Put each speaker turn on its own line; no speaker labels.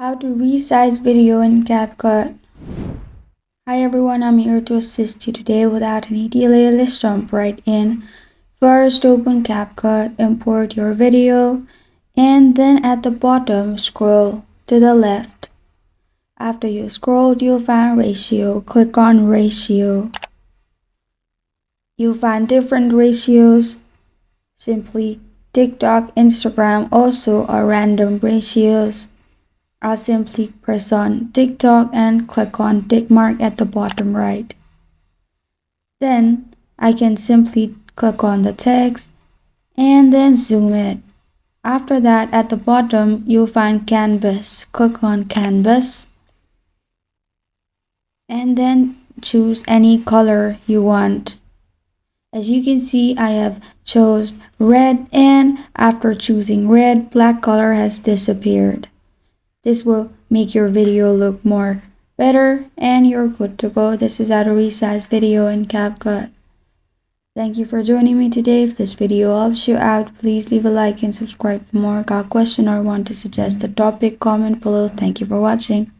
How to resize video in CapCut. Hi everyone, I'm here to assist you today without any delay. Let's jump right in. First, open CapCut, import your video, and then at the bottom, scroll to the left. After you scroll, you'll find ratio. Click on ratio. You'll find different ratios. Simply TikTok, Instagram also are random ratios. I'll simply press on TikTok and click on tick mark at the bottom right. Then I can simply click on the text and then zoom it. After that, at the bottom you'll find canvas. Click on canvas and then choose any color you want. As you can see, I have chose red, and after choosing red, black color has disappeared. This will make your video look more better and you're good to go. This is how to resize video in CapCut. Thank you for joining me today. If this video helps you out, please leave a like and subscribe for more. Got a question or want to suggest a topic, comment below. Thank you for watching.